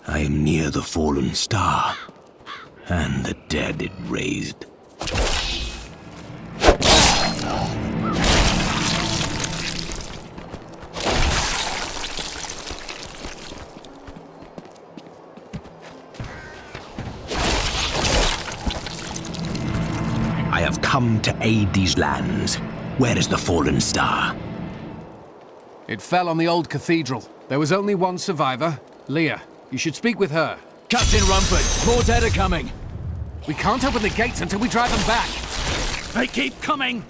I am near the fallen star, and the dead it raised. I have come to aid these lands. Where is the fallen star? It fell on the old cathedral. There was only one survivor, Leah. You should speak with her. Captain Rumford, more dead are coming. We can't open the gates until we drive them back. They keep coming.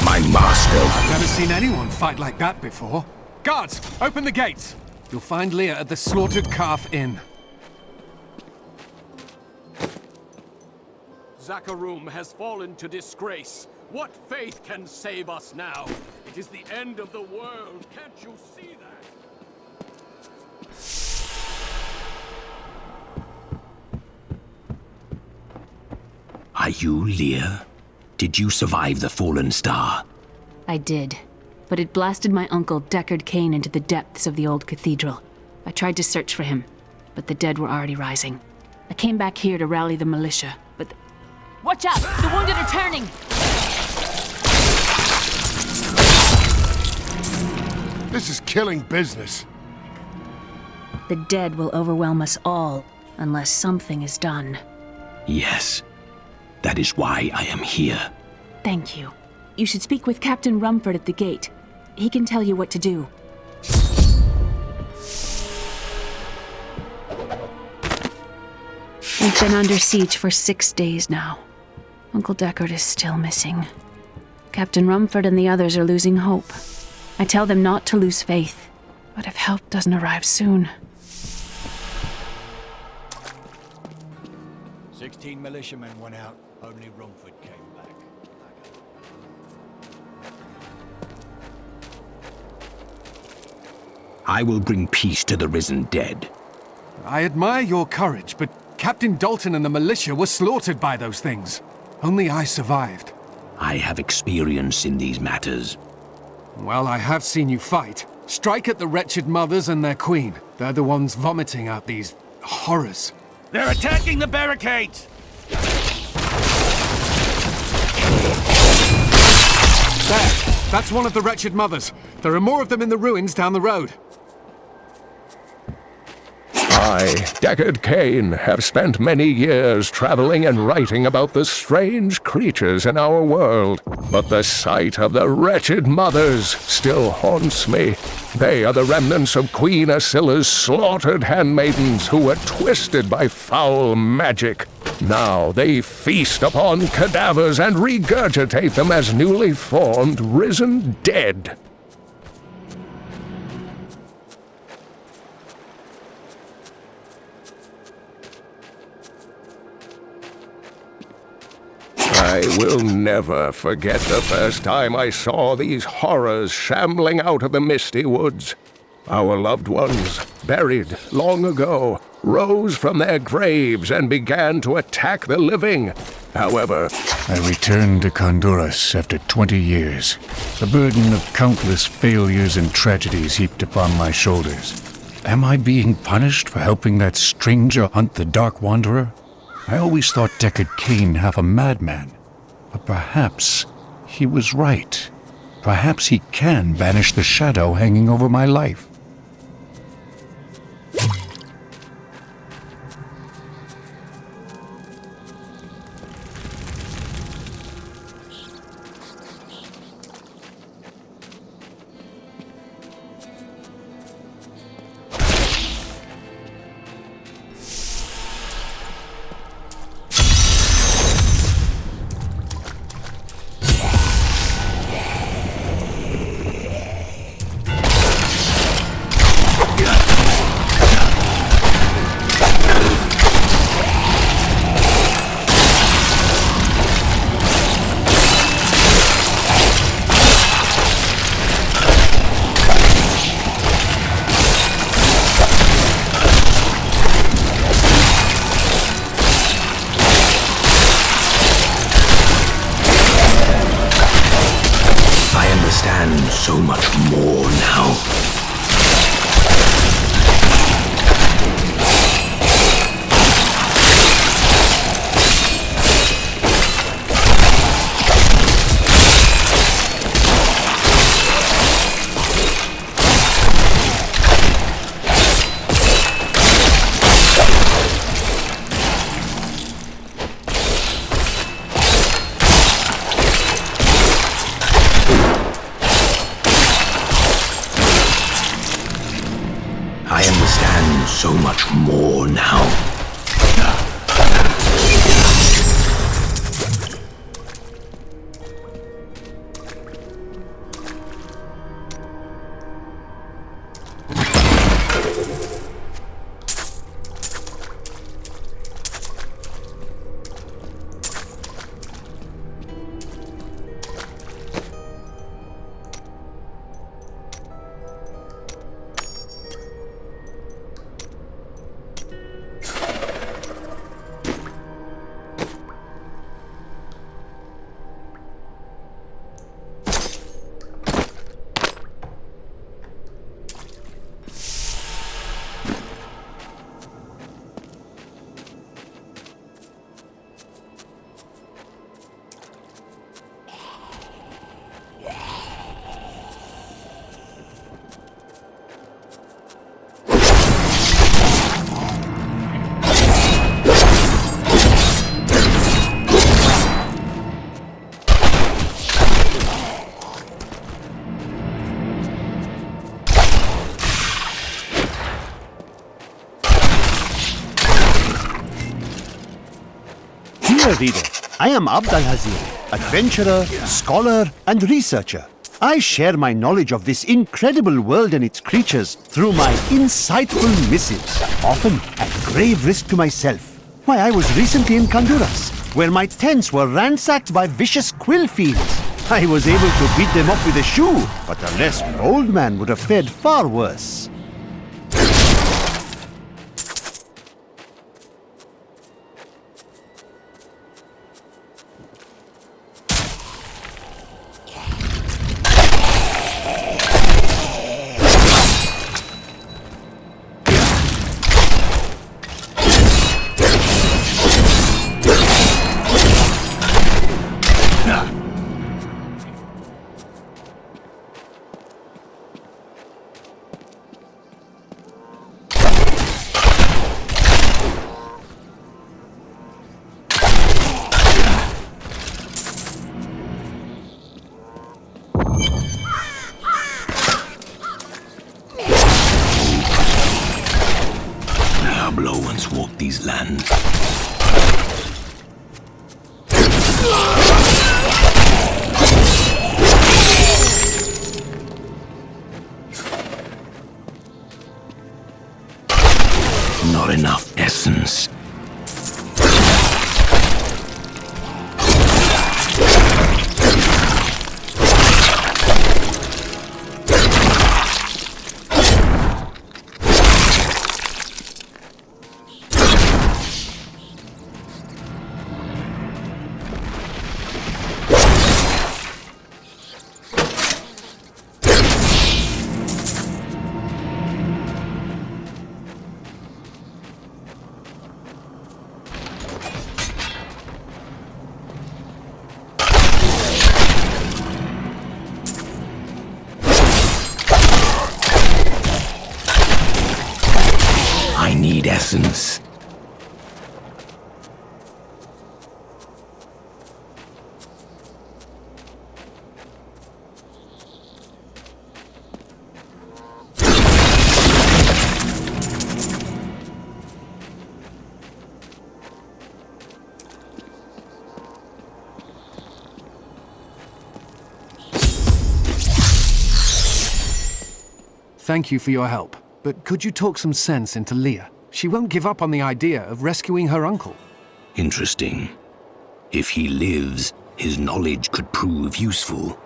My master. I've never seen anyone fight like that before. Guards, open the gates. You'll find Leah at the Slaughtered Calf Inn. Zakharum has fallen to disgrace. What faith can save us now? It is the end of the world. Can't you see that? Are you Leah? Did you survive the fallen star? I did, but it blasted my uncle Deckard Cain into the depths of the old cathedral. I tried to search for him, but the dead were already rising. I came back here to rally the militia, but Watch out! The wounded are turning! This is killing business. The dead will overwhelm us all, unless something is done. Yes. That is why I am here. Thank you. You should speak with Captain Rumford at the gate. He can tell you what to do. We've been under siege for 6 days now. Uncle Deckard is still missing. Captain Rumford and the others are losing hope. I tell them not to lose faith, but if help doesn't arrive soon... 16 militiamen went out. Only Rumford came back. I will bring peace to the risen dead. I admire your courage, but Captain Dalton and the militia were slaughtered by those things. Only I survived. I have experience in these matters. Well, I have seen you fight. Strike at the wretched mothers and their queen. They're the ones vomiting out these horrors. They're attacking the barricades! There! That's one of the wretched mothers. There are more of them in the ruins down the road. I, Deckard Cain, have spent many years traveling and writing about the strange creatures in our world. But the sight of the wretched mothers still haunts me. They are the remnants of Queen Asilla's slaughtered handmaidens who were twisted by foul magic. Now they feast upon cadavers and regurgitate them as newly formed, risen dead. I will never forget the first time I saw these horrors shambling out of the misty woods. Our loved ones, buried long ago, rose from their graves and began to attack the living. However, I returned to Honduras after 20 years, the burden of countless failures and tragedies heaped upon my shoulders. Am I being punished for helping that stranger hunt the Dark Wanderer? I always thought Deckard Cain half a madman, but perhaps he was right. Perhaps he can banish the shadow hanging over my life. understand so much more now. I understand so much more now. Dear reader, I am Abd al-Hazir, adventurer, scholar, and researcher. I share my knowledge of this incredible world and its creatures through my insightful missives, often at grave risk to myself. Why, I was recently in Honduras, where my tents were ransacked by vicious quill fiends. I was able to beat them up with a shoe, but a less bold man would have fared far worse. Diablo once walked these lands. Not enough essence. I need essence. Thank you for your help. But could you talk some sense into Leah? She won't give up on the idea of rescuing her uncle. Interesting. If he lives, his knowledge could prove useful.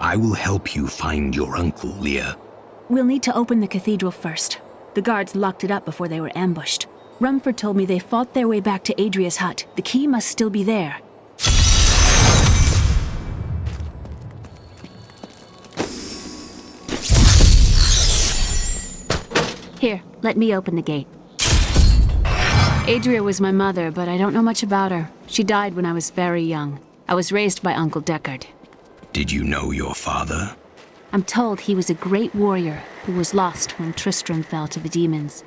I will help you find your uncle, Leah. We'll need to open the cathedral first. The guards locked it up before they were ambushed. Rumford told me they fought their way back to Adria's hut. The key must still be there. Here, let me open the gate. Adria was my mother, but I don't know much about her. She died when I was very young. I was raised by Uncle Deckard. Did you know your father? I'm told he was a great warrior who was lost when Tristram fell to the demons.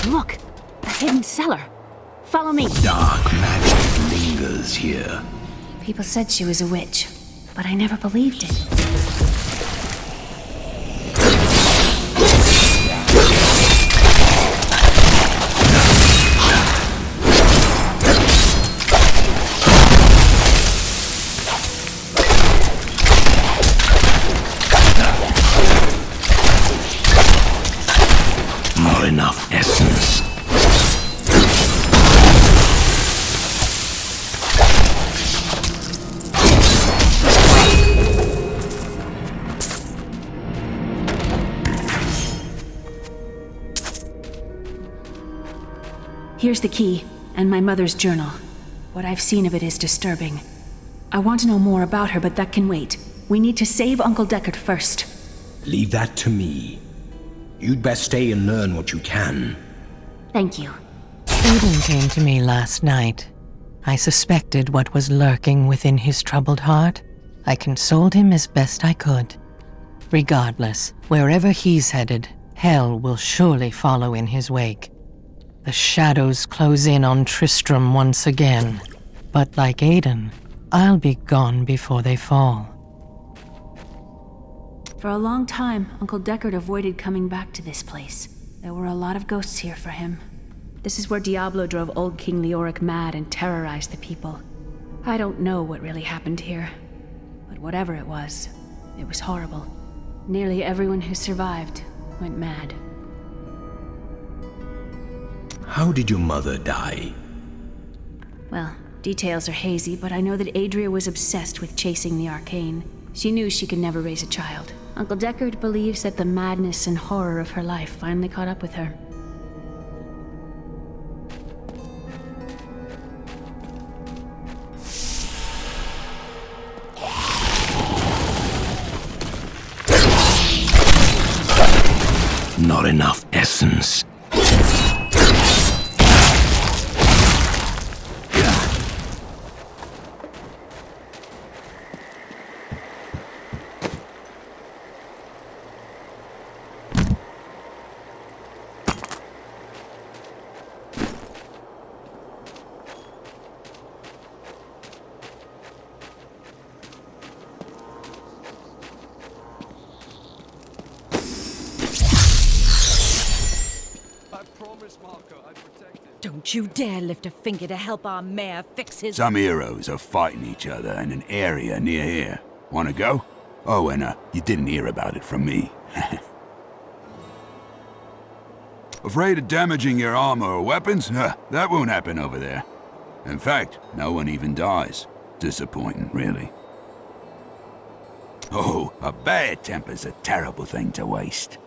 Look! A hidden cellar! Follow me! Dark magic lingers here. People said she was a witch, but I never believed it. Not enough essence. Here's the key, and my mother's journal. What I've seen of it is disturbing. I want to know more about her, but that can wait. We need to save Uncle Deckard first. Leave that to me. You'd best stay and learn what you can. Thank you. Aiden came to me last night. I suspected what was lurking within his troubled heart. I consoled him as best I could. Regardless, wherever he's headed, hell will surely follow in his wake. The shadows close in on Tristram once again. But like Aiden, I'll be gone before they fall. For a long time, Uncle Deckard avoided coming back to this place. There were a lot of ghosts here for him. This is where Diablo drove old King Leoric mad and terrorized the people. I don't know what really happened here, but whatever it was horrible. Nearly everyone who survived went mad. How did your mother die? Well, details are hazy, but I know that Adria was obsessed with chasing the arcane. She knew she could never raise a child. Uncle Deckard believes that the madness and horror of her life finally caught up with her. Not enough essence. Don't you dare lift a finger to help our mayor fix his— Some heroes are fighting each other in an area near here. Wanna go? Oh, and you didn't hear about it from me. Afraid of damaging your armor or weapons? That won't happen over there. In fact, no one even dies. Disappointing, really. Oh, a bad temper's a terrible thing to waste.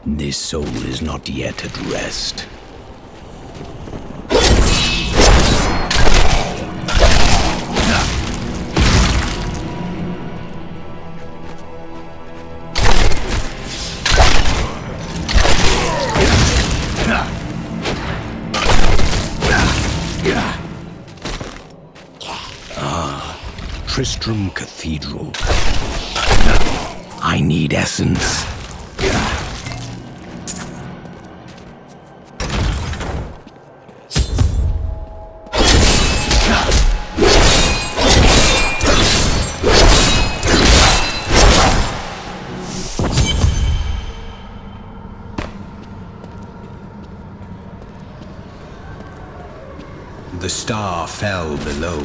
This soul is not yet at rest. Tristram Cathedral. I need essence. The star fell below.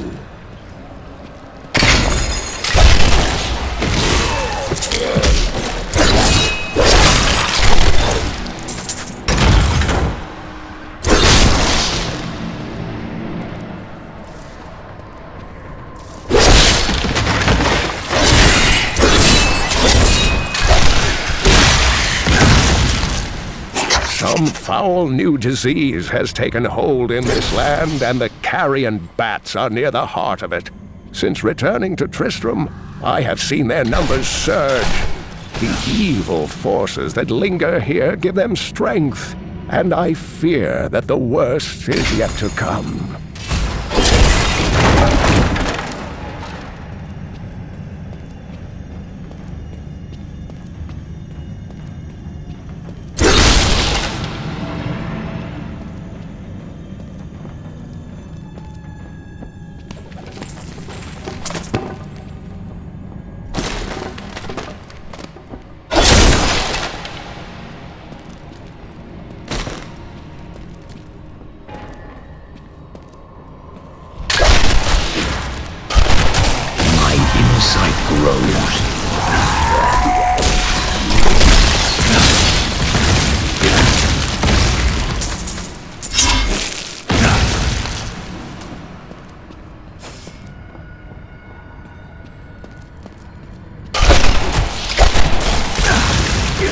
Some foul new disease has taken hold in this land, and the carrion bats are near the heart of it. Since returning to Tristram, I have seen their numbers surge. The evil forces that linger here give them strength, and I fear that the worst is yet to come.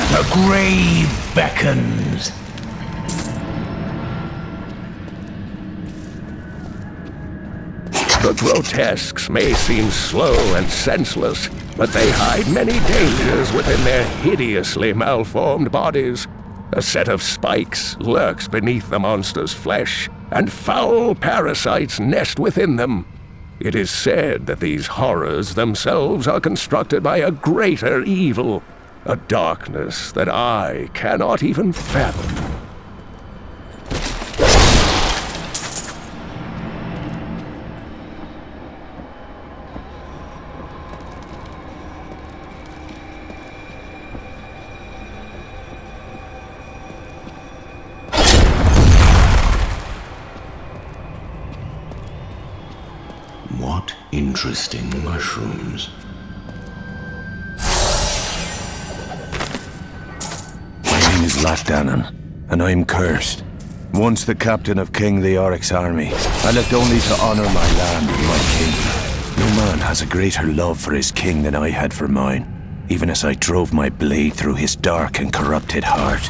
The grave beckons. The grotesques may seem slow and senseless, but they hide many dangers within their hideously malformed bodies. A set of spikes lurks beneath the monster's flesh, and foul parasites nest within them. It is said that these horrors themselves are constructed by a greater evil, a darkness that I cannot even fathom. What interesting mushrooms. My name is Lachdanon, and I'm cursed. Once the captain of King Leoric's army, I looked only to honor my land and my king. No man has a greater love for his king than I had for mine, even as I drove my blade through his dark and corrupted heart.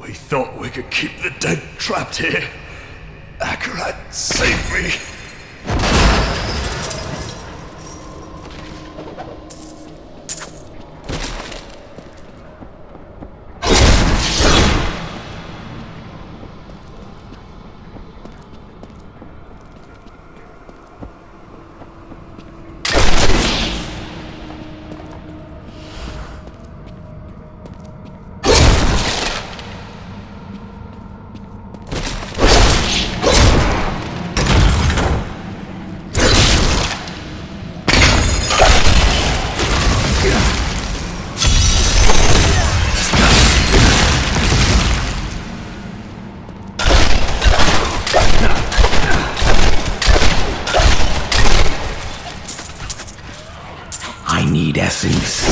We thought we could keep the dead trapped here. Akarat, save me! I need essence.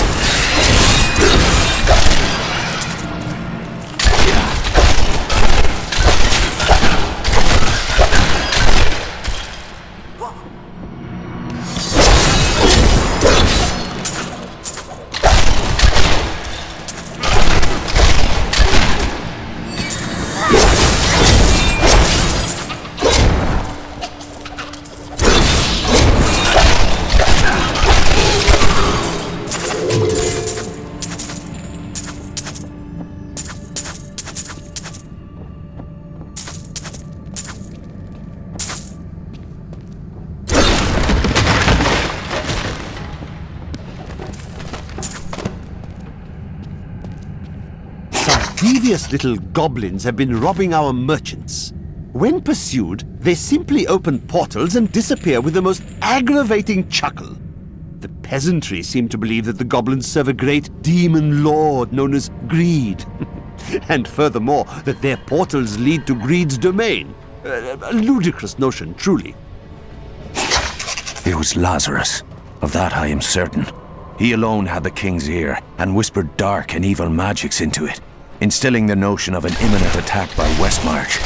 mischievous little goblins have been robbing our merchants. When pursued, they simply open portals and disappear with the most aggravating chuckle. The peasantry seem to believe that the goblins serve a great demon lord known as Greed. And furthermore, that their portals lead to Greed's domain. A ludicrous notion, truly. It was Lazarus. Of that I am certain. He alone had the king's ear, and whispered dark and evil magics into it, instilling the notion of an imminent attack by Westmarch.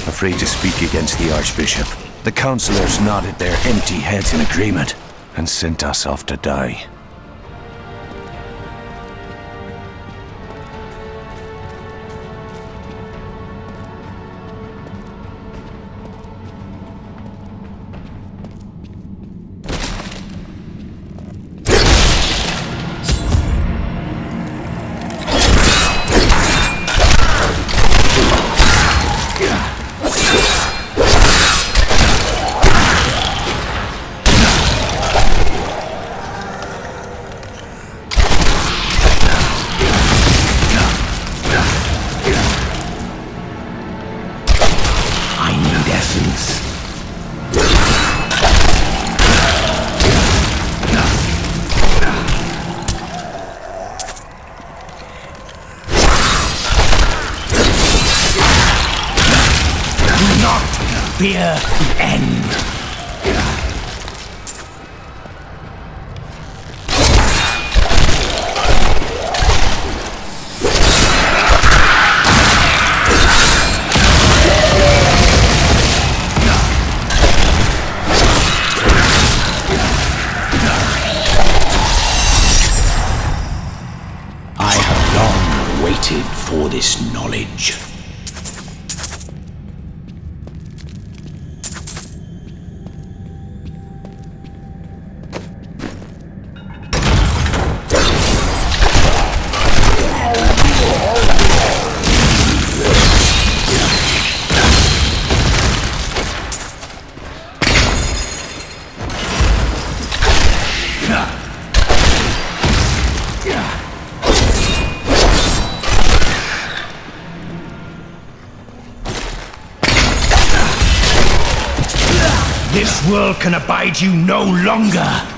Afraid to speak against the Archbishop, the councillors nodded their empty heads in agreement, and sent us off to die. Fear the end. I have long waited for this knowledge. This world can abide you no longer!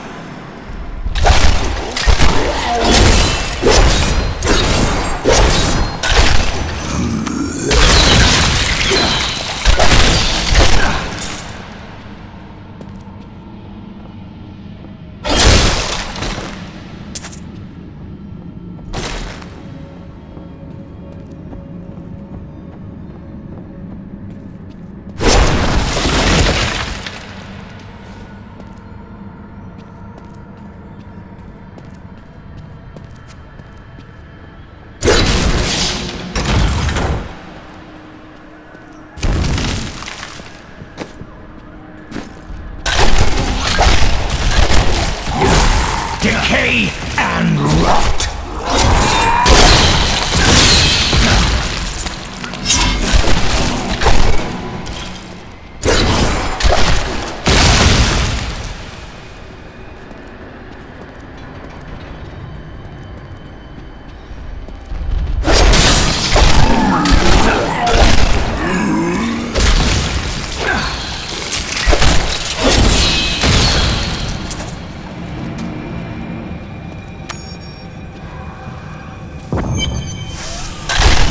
Decay and rot!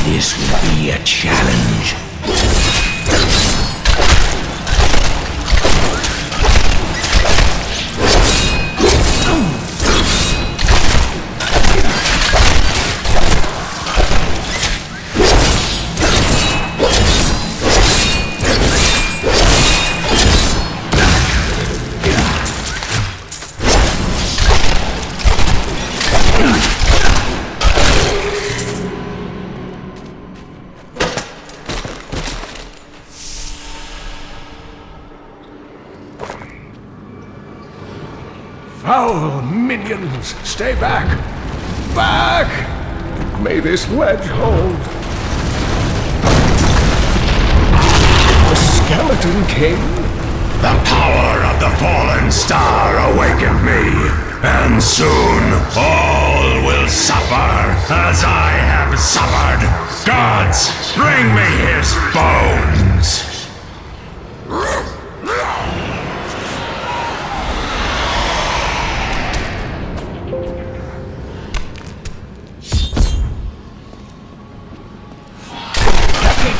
This will be a challenge. Foul minions, stay back! Back! May this ledge hold. The Skeleton King? The power of the fallen star awakened me, and soon all will suffer as I have suffered. Gods, bring me his bones!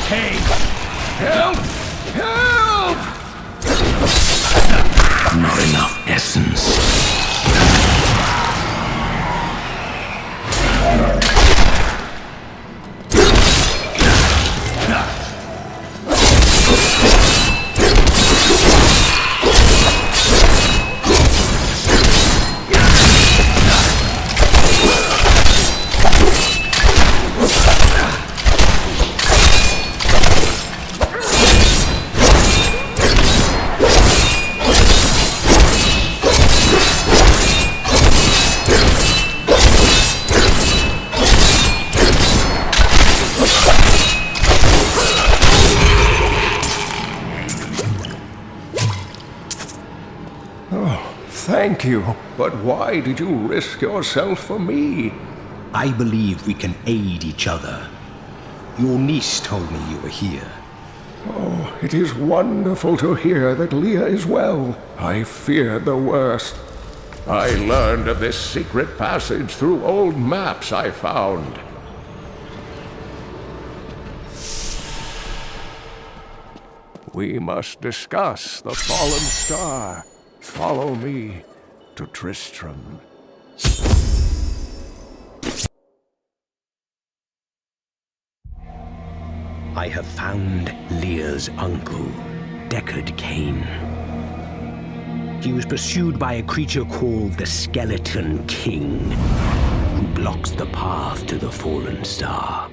Cain! Help! Help! Not enough essence. Thank you, but why did you risk yourself for me? I believe we can aid each other. Your niece told me you were here. Oh, it is wonderful to hear that Leah is well. I feared the worst. I learned of this secret passage through old maps I found. We must discuss the fallen star. Follow me to Tristram. I have found Leah's uncle, Deckard Cain. He was pursued by a creature called the Skeleton King, who blocks the path to the fallen star.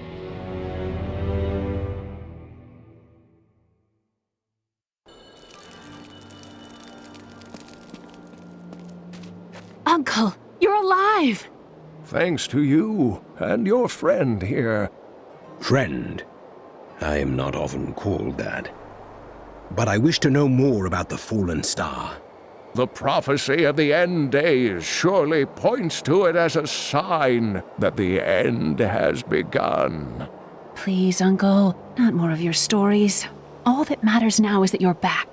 Uncle, you're alive! Thanks to you and your friend here. Friend? I am not often called that. But I wish to know more about the fallen star. The prophecy of the end days surely points to it as a sign that the end has begun. Please, Uncle, not more of your stories. All that matters now is that you're back.